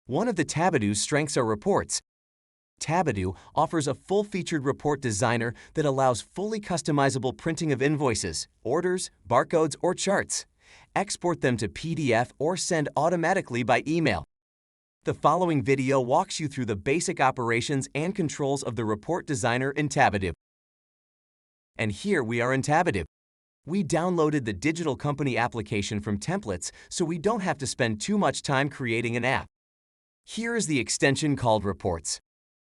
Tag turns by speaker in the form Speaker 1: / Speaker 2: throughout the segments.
Speaker 1: One of the Tabidoo's strengths are reports. Tabidoo offers a full-featured report designer that allows fully customizable printing of invoices, orders, barcodes, or charts. Export them to PDF or send automatically by email. The following video walks you through the basic operations and controls of the report designer in Tabidoo. And here we are in Tabidoo. We downloaded the digital company application from templates so we don't have to spend too much time creating an app. Here is the extension called Reports.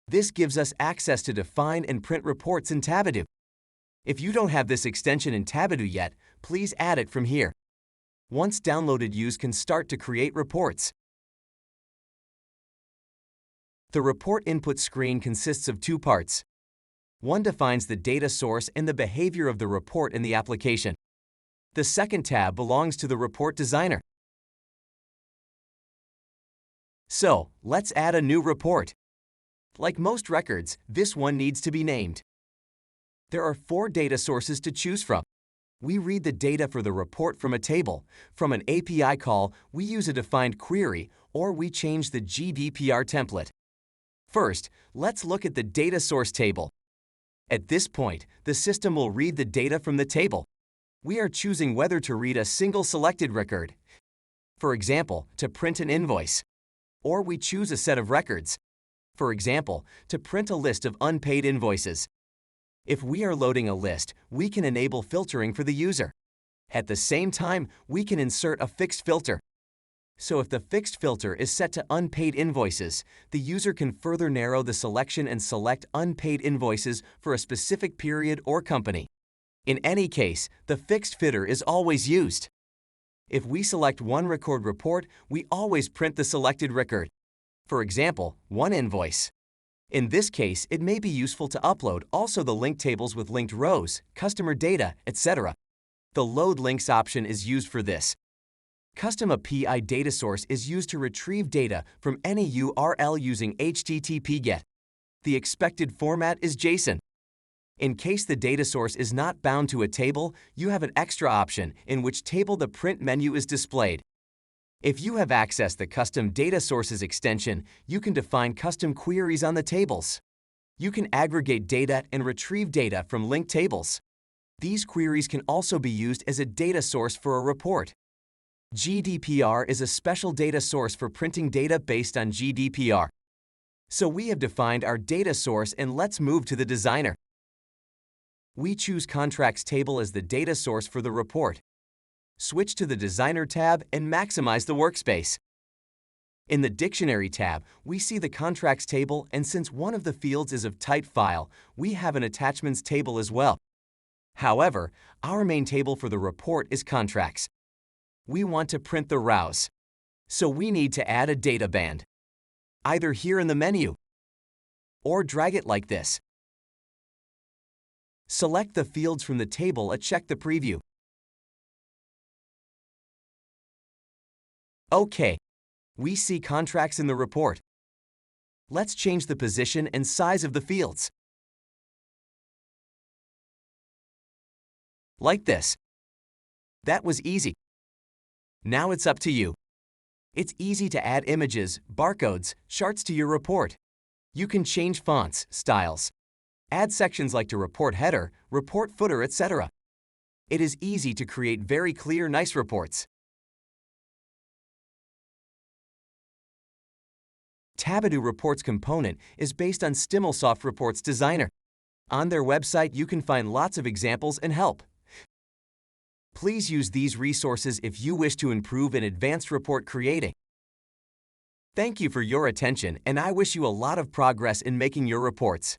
Speaker 1: This gives us access to define and print reports in Tabidoo. If you don't have this extension in Tabidoo yet, please add it from here. Once downloaded, you can start to create reports. The report input screen consists of two parts. One defines the data source and the behavior of the report in the application. The second tab belongs to the report designer. So, let's add a new report. Like most records, this one needs to be named. There are 4 data sources to choose from. We read the data for the report from a table. From an API call, we use a defined query, or we change the GDPR template. First, let's look at the data source table. At this point, the system will read the data from the table. We are choosing whether to read a single selected record, for example, to print an invoice, or we choose a set of records, for example, to print a list of unpaid invoices. If we are loading a list, we can enable filtering for the user. At the same time, we can insert a fixed filter. So if the fixed filter is set to unpaid invoices, the user can further narrow the selection and select unpaid invoices for a specific period or company. In any case, the fixed filter is always used. If we select one record report, we always print the selected record. For example, one invoice. In this case, it may be useful to upload also the linked tables with linked rows, customer data, etc. The Load Links option is used for this. Custom API data source is used to retrieve data from any URL using HTTP GET. The expected format is JSON. In case the data source is not bound to a table, you have an extra option in which table the print menu is displayed. If you have accessed the Custom Data Sources extension, you can define custom queries on the tables. You can aggregate data and retrieve data from linked tables. These queries can also be used as a data source for a report. GDPR is a special data source for printing data based on GDPR. So we have defined our data source, and let's move to the designer. We choose Contracts table as the data source for the report. Switch to the Designer tab and maximize the workspace. In the Dictionary tab, we see the Contracts table, and since one of the fields is of type file, we have an Attachments table as well. However, our main table for the report is Contracts. We want to print the rows, so we need to add a data band, either here in the menu, or drag it like this. Select the fields from the table and check the preview. OK. We see contracts in the report. Let's change the position and size of the fields. Like this. That was easy. Now it's up to you. It's easy to add images, barcodes, charts to your report. You can change fonts, styles, add sections like to report header, report footer, etc. It is easy to create very clear, nice reports. Tabidoo Reports component is based on Stimulsoft Reports Designer. On their website, you can find lots of examples and help. Please use these resources if you wish to improve in advanced report creating. Thank you for your attention, and I wish you a lot of progress in making your reports.